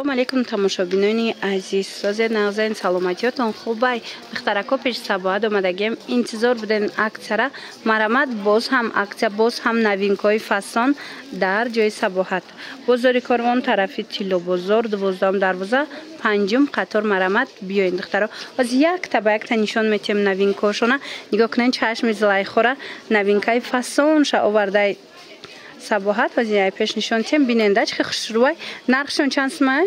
سلام علیکم تماشابینان عزیز. ساز نازنین سلامتیاتون خوبه. دخترکو پیش سباعت اومدگیم انتظار بدین اکثر مرامت باز هم اکثر باز هم نوینکای فسان در جای سباعت بازاری کاروان طرفی تیلو بازار 12 دروازه 5 قطار مرامت بیاین دخترا از یک تا یک تا نشان میتیم نوینکاشونه نگاه کنین چشم زلای خوره نوینکای فسان ش آورده سباعت و زیای پیش نشان تیم بیننده چه خوشروی نرخشون چند سمه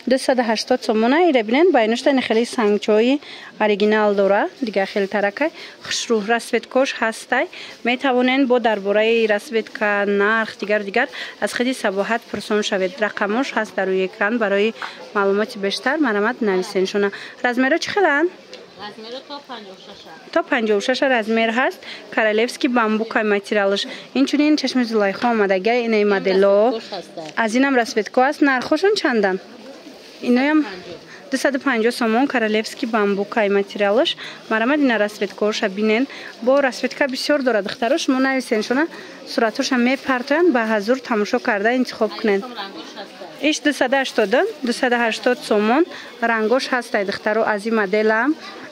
280 سومونه ایره بینن باینش تا خیلی سنگچوی اوریجینال داره دیگه خیلی ترکه خوشرو رسوت کوش هسته می توانین با درباره رسوت که نرخ دیگر از خیلی سباعت پرسون شوید رقمش هست در روی اکران برای معلومات بیشتر مرامت نویسین شونه رزمیرا چه خیلن رزمیرا تا 56 رزمیر هست کارالفسکی بامبوکای ماتریالش اینچنین چشم زلیخا اومدگی اینای مدلو از اینم رسوتکو است نرخشون چندن اینایم 250 سومون کارالفسکی بامبوکای ماتریالش مرامت این رسوتکوش بینن با رسوتکا بسیار داره دخترش مو نویسین شونه صورتش هم میپرتن به حضور تماشا کرده انتخاب کنن ایش 280 سومون رنگوش هست دخترو از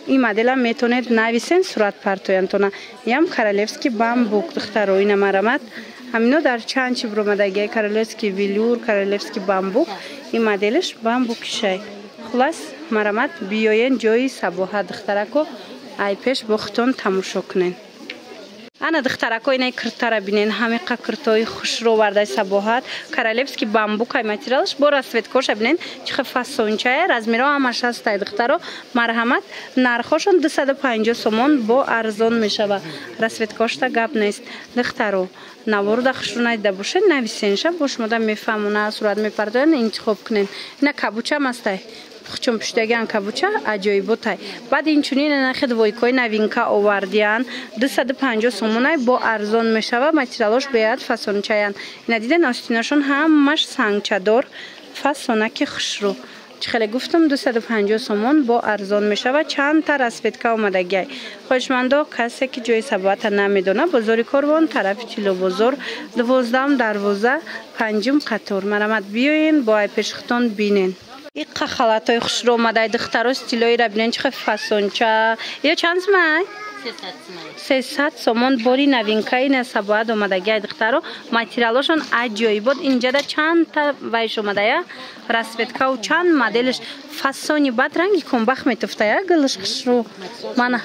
این مدل هم میتونید نویسین صورت پرتوینتونه یم کارالفسکی بامبوک دخترو این مرامت همینو در چند چی برومدگی کارالفسکی ویلور کارالفسکی بامبوک این مدلش بامبوکشه خلاص مرامت بیاین جای سباعت دخترکو ای پیش بختون تماشا کنین انا دخترکو اینای کرتا بینین همه کرتای خوش رو ورده سباعت کارالفسکی بامبوکای ماتریالش با رسوتکوش بینین چه فسونچه رزمیرا همش هست دخترو مرحمت نرخشون 250 سومون با ارزان میشه رسوتکوش تا گپ نیست دخترو نوارد خشونای دبوشه نویسینش باش مدام میفهمونه صورت میپردن انتخاب کنین اینا کابوچه مسته چون پشتگان کابوچه عجایبوتای بعد اینچنین نرخ دویکای نوینکا آوردیان 250 سومونای با ارزان میشه و ماتریالش بیاد فسونچهان اینا دیدن آستیناشون همش سنگچدار فسونک خوشرو خیلی گفتم 250 سومون با ارزان میشه و چند تا رسوتکا اومدگی خوشمندو کسی که جای سباعت نمیدونه بازاری کاروان طرف تیلو بازار 12 دروازه 5 قطار مرامت بیاین با پیشختون بینین این خالاتای خوش رو اومده دخترو استیلوی را بینین چه فسونچه یا چند سمه 300 سومون باری نوینکای نه سباعت اومدگی دخترو ماتریالشون عجیب بود اینجا ده چند تا وایش اومده یا رسوتکا و چند مدلش فسونی بد رنگی کنبخ میتفته یا گلش خوش رو منه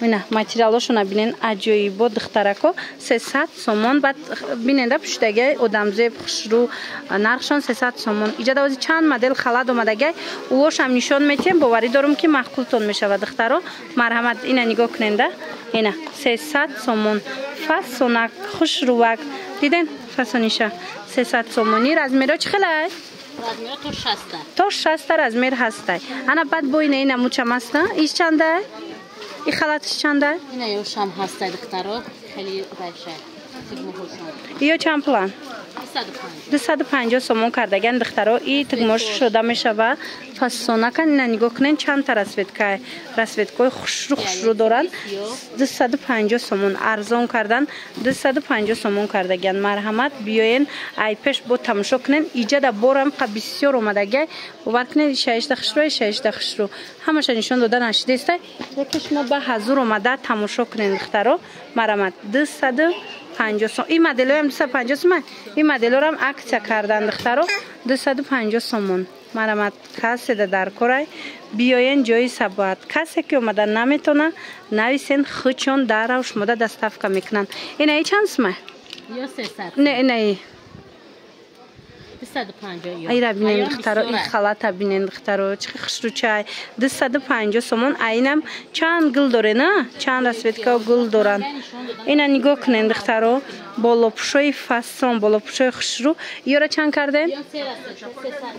نه ماتریالشون بینین عجیب بود دخترکو 300 سومون بعد بیننده پشتگی ادمزیب خوش رو نرخشون 300 سومون اینجا دوازی چند مدل خلاد اومدگی اوش هم نشون میتیم باوری دارم که مخلوطون میشه و دخترو مرحمت اینا نگاه کننده اینا 300 سومون فسونک خوش روک دیدن فسونیشه 300 سومونی رزمیرا چه خیلی رزمیرا تا 60 رزمیر هسته انا بعد بوینه اینا موچم هسته ایش چنده این خلاتش چنده اینا یوش هم هسته دخترو خیلی باشه یا چند پلان 250 سومون کردگن دخترو ای تگموش شده میشه و فسونکن اینا نگاه کنین چند تا رسوتکای خوش رو دارن 250 سومون ارزان کردن 250 سومون کردگن مرحمت بیاین ای پیش با تماشا کنین ایجا دا بارم بسیار اومدگی باور کنین 6 خوش رو همش نشون دادن اشیده است یکیش ما به حضور اومده تماشا کنین دخترو مرحمت 250 سومون این مدلو هم 250 سومون این مدلو هم عکس کردن دخترو 250 سومون مرامت کسی در کره بیاین جای سباعت کسی که اومده نمیتونه نویسین خودشون در روش مده دستفکا میکنن اینه چند سمه؟ یا 300 نه 250 ای را بینین دخترو این خلاتا بینین دخترو چه خوش رو چای 250 سومون اینم چند گل داره نه چند رسوتکا گل دارن اینا نگاه کنین دخترو بالا پشوی فسون بالا پشوی خوش رو یورا چند کردن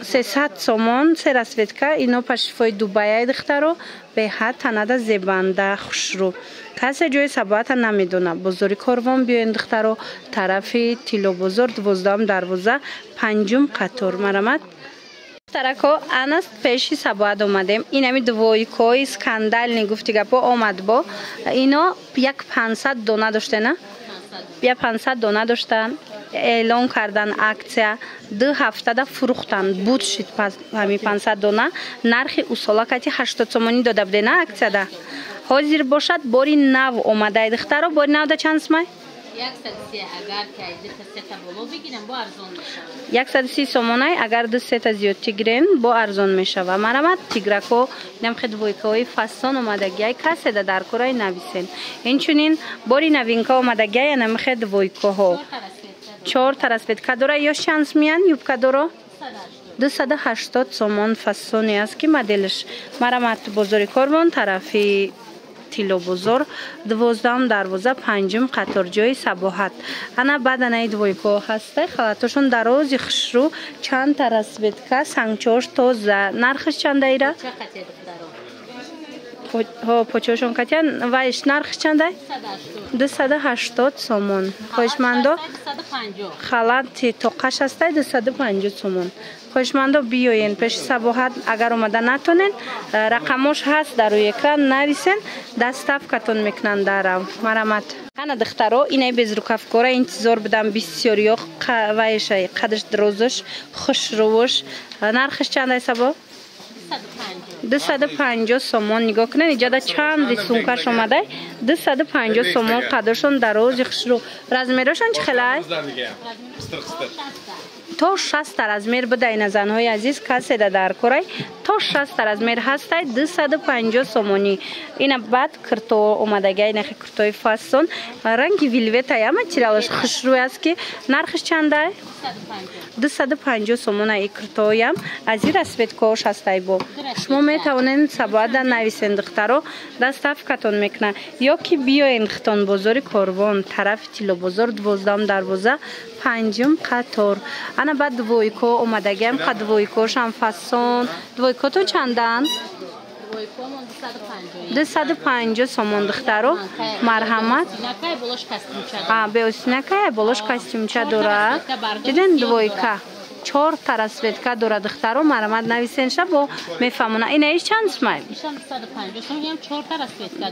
300 سومون 3 رسوتکا اینو پشفای دوبایی دخترو به حد تنده زبنده خوش رو کسی جای سباعت نمیدونه بازاری کاروان بیاین دخترو طرفی تیلو بازار 12 دروازه 5 قطار مرامت دخترکو انست پیشی سباعت اومدیم این همی دویکوی اسکندل نگفتی گپا آمد با اینا یک 500 دونه داشته نه؟ بیا 500 دونه داشتن اعلان کردن اکسیا 2 هفته دا فروختن بود شد همین 500 دانه نرخ اصولا کتی 80 سومانی داده بوده نه اکسیا دا حاضر باشد باری نو اومده دخترا باری نو دا چند سمای 130 سومونای اگر 2 تا زیادتی گرین با ارزان میشه و مرامت تیگرکو نم خد ویکای فستان اومدگی کسی در کورای نویسین اینچونین باری نوینکا اومدگی نم خد ویکاها 4 تا رسپیدکا داره یا شانس میان یوبکا داره 280 سومون فستانی است که مدلش مرامت بزرگ کارمون طرفی تیلو بزرگ 12 دروازه 5 قطار جای سباحت انا بدنه دویکو هسته خلاتشون دروازی خشرو چند تا رسبیدکا سنگچوش توزه نرخش چنده ایره؟ پوچوشون کتیان وایش نرخش چنده؟ 280 سومون خوشمندو خلات توقش هسته 250 سومون خوشمندو بیاین پیش سباحت اگر اومده نتونین رقمش هست در روی اکران نویسین دستاف کتون میکنن درم مرامت انا دخترو اینای بزرگف کوره انتظار بدم بسیار یا وایش قدرش دروزش خوش روش نرخش چنده سبا 250 سومون نگاه کنین اینجا چند ریسونکش اومده 250 سومون قدرشون دروز خشرو رزمیرشون چه خلای؟ تا 60 رزمیر بده این زنهای عزیز کسی در کورای تا 60 رزمیر هسته 250 سومونی این بعد کرتو اومدگی نخی کرتوی فاستون رنگ ویلویت های ماتریالش خشروی است که نرخش چنده 250 سومون ای کرتوی هم از این رسپیت کوش هسته بو شما میتونین سباعت در نویسین دخترو دستاف کتون میکنه یا که بیاین ختان بزرگ کاروان طرف تیلو بزرگ 12 دروازه 5 قطار انا بعد دویکو اومدگیم قد دویکوش هم فسون دویکو تو چندن؟ 250 سومون دخترو مرحمت به اسنکای بولش کاستیمچه دوره دیدن دویکا 4 تا رسپیدکا دوره دخترو مرحمت نویسین شب و میفهمونه این ایش چند سمایل؟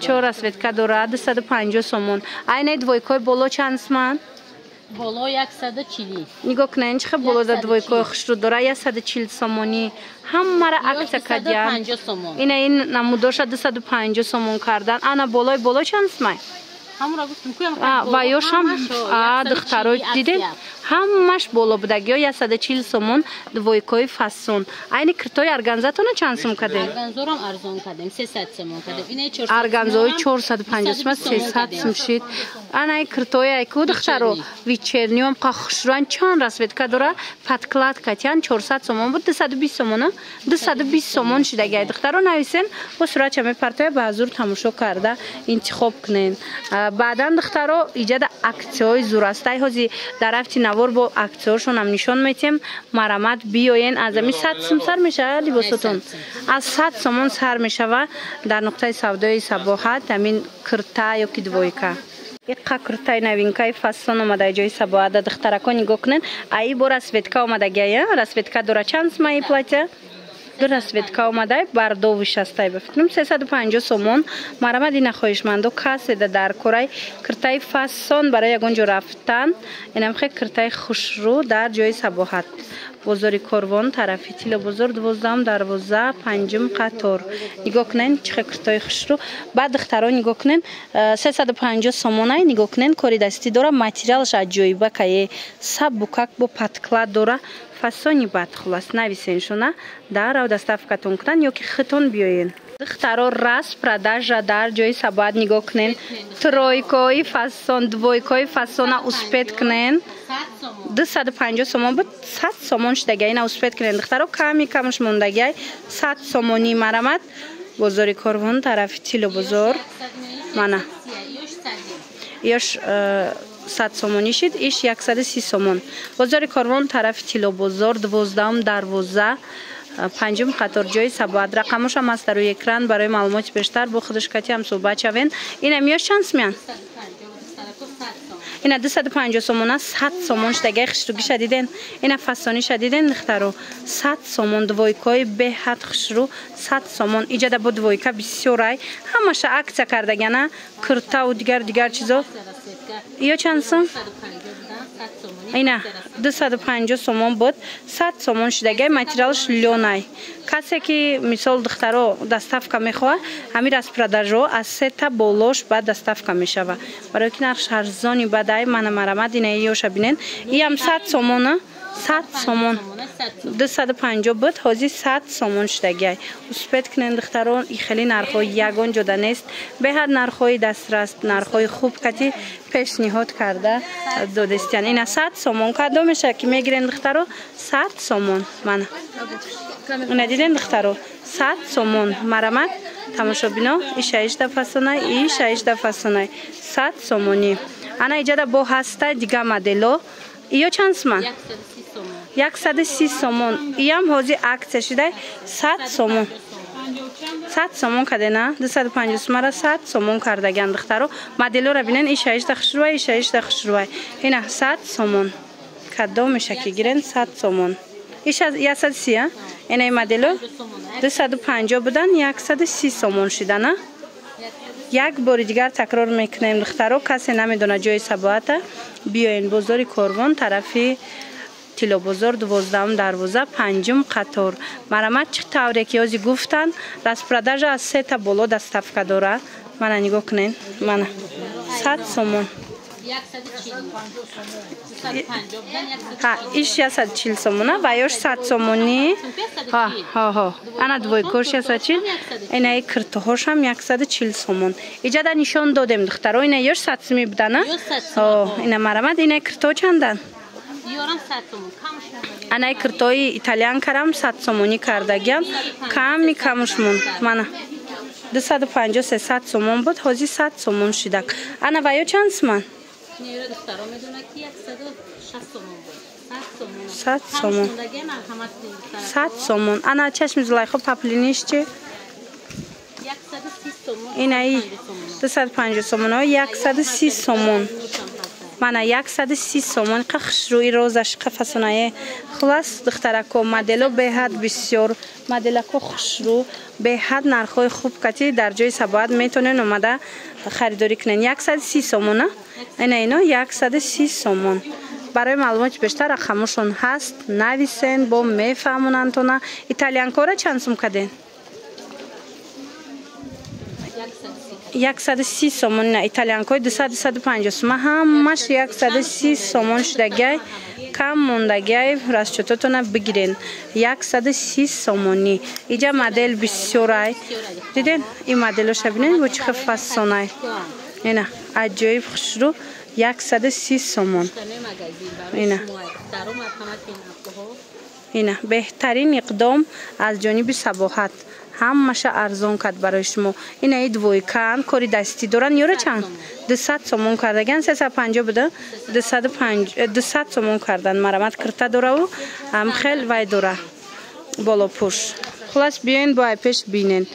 4 رسپیدکا دوره 250 سومون اینه دویکوی بولو چند سمان؟ بالا 140 نگاه کنین چه بالا در دویکوی خوش رو داره 140 سومونی همه را عکس کردن این نموداش 250 سومون کردن انا بالا چند سمای و یوش هم دخترو دیدین همش بالا بودگی ها 140 سومون دویکوی فسون این کرتوی ارگانزاتون چند سوم کده؟ ارگانزا رو ارزان کردیم 300 سومون کردیم ارگانزای 450 سوم 300 سوم شید این کرتوی ایکو دخترو ویچرنیوم قخشران چند رسپیدکا دوره پتکلات کتیان 400 سومون بود 220 سومونه 220 سومون شدگی دخترو نویسین و سرعت چمی پرتوی به حضور تماشا کرده انتخاب کنین بعدا دخترو ایجاد اکسیای زورسته هازی در رفتی نوار با اکسیاشون هم نشان میتیم مرامت بیاین از امی 100 سوم سر میشه لباستون از 100 سومون سر میشه و در نقطه سودای سباحت همین کرتا یا که دویکا یک کرتای نوینکای فستان اومده جای سباحت دخترکا نگاه کنین ای با رسپیدکا اومده گیه رسپیدکا دوره چند سمایی پلاته دو رسپیدکا اومده بر دو ویشسته بفکرم 350 سومون مرامت این خواهشمندو کسی در کورای کرتای فستان برای یگونجا رفتن اینم خیلی کرتای خوشرو در جای سباحت بزرگ کاروان طرفی تیل بزرگ 12 دروازه 5 قطار نگاه کنین چه کرتای خوشرو بعد دخترا نگاه کنین 350 سومونای نگاه کنین کاری دستی داره ماتریالش عجیبه که سبکک با پتکلات داره فسونی بد خلاص نویسین شونه در او دستاف کتون کنن یا که خطون بیاین دخترا راست پرداج در جای سباعت نگاه کنین ترویکوی فسون دویکوی فسون اسپید کنین 250 سومون بود 100 سومون شدگی این اسپید کنین دخترا کمش موندگی 100 سومونی مرامت بزرگ کاروان طرف تیلو بزرگ منه یاش 100 سومونی شد ایش 130 سومون بزرگ کاروان طرف تیلو بزرگ 12 دروازه 5 قطار جای سباعت رقمش هم است در روی اکران برای معلومات بیشتر با خودش کتی هم صحبت شوین این میاش چند میان این 250 سومون 100 سومون شدگی خشروگی شدیدن این فسانی شدیدن دخترو 100 سومون دویکای به حد خشرو 100 سومون ایجاد بود دویکا بسیارای همش عکس کردگنه کرتا و دیگر چیزا یا چند سوم اینا 250 سومون بود 100 سومون شدگی ماتریالش لیونای کسی که مثال دخترها دستافکا میخواه همین از پرادرجو از 3 تا بالوش بعد دستافکا میشوه برای که نرخش ارزانی بدای من مرامت اینه یوش بینن این هم 100 سومونه 100 سومون 250 بود حاضی 100 سومون شدگی اسپت کنن دختران این خیلی نرخوی یگان جدا نیست به هر نرخوی دسترس نرخوی خوب کتی پیشنهاد کرده دو دستیان اینا 100 سومون کدو میشه که میگیرن دخترو 100 سومون من اون دیدن دخترو 100 سومون مرامت تماشا بینا این 6 فسونای این 6 فسونای 100 سومونی انا ایجاده با هسته دیگه مدلو ایو چند سومن 130 سومون ایم حوزی عکس شده 100 سومون 100 سومون کده نه 250 سومن را 100 سومون کردگان دخترو مدلو را بینن این 6 خشروی این 6 خشروی اینا 100 سومون کدو میشه که گیرن 100 سومون ایش از 130 اینا این مدلو 250 بودن 130 سومون شده نه یک بار دیگر تکرار میکنیم دخترو کسی نمیدونه جای سباته بیاین بازار کاروان طرفی تیلو بازار 12 دروازه 5 قطار مرامت چه طوری که یازی گفتن راست پرادرج از 3 تا بالا دستافکا داره من نگاه کنین من 100 سومون 140 سومونه و یاش 100 سومونی ها انا دوی کورش 140 اینا کرتوهاش هم 140 سومون ایجا دا نشان دادیم دخترو اینا یاش 100 سومی بدن اینا مرامت اینا کرتو چندن انا کرتوی ایتالیان کردم 100 سومونی کردگیم کمی کمش مون من 250 300 سومون بود حاضی 100 سومون شدک انا وایو چند سومن 100 سومون 100 سومون انا چشم زلیخا پاپلینیش چی؟ این ای 250 سومون ها 130 سومون من 130 سومون قخش روی روزش قفسونای خلاص دخترکو مدلو به حد بسیار مدلکو خشرو به حد نرخوی خوب کتی در جای سباعت میتونن اومده خریداری کنن 130 سومونه اینا 130 سومون برای معلومات بیشتر رقمشون هست نویسین با میفهمونن تو نه ایتالیان کورا چند سوم کدین 130 سومون نه ایتالیان کوی 250 سومون همش 130 سومون شدگی کم موندگی راست چطورتونه بگیرین 130 سومونی اینجا مدل بسیارای دیدین این مدلش ببینین و چه فسونای اینا عجیب خوشرو 130 سومون اینا بهترین اقدام از جانب سباحت همش ارزان کرد برای شما این ای دوی کن کاری دستی دارن یورو چند 200 سومون کردگن 350 بده 200 سومون کردن مرامت کرده داره و هم خیلی وای داره بالا پوش خلاص بیاین با پیش بینین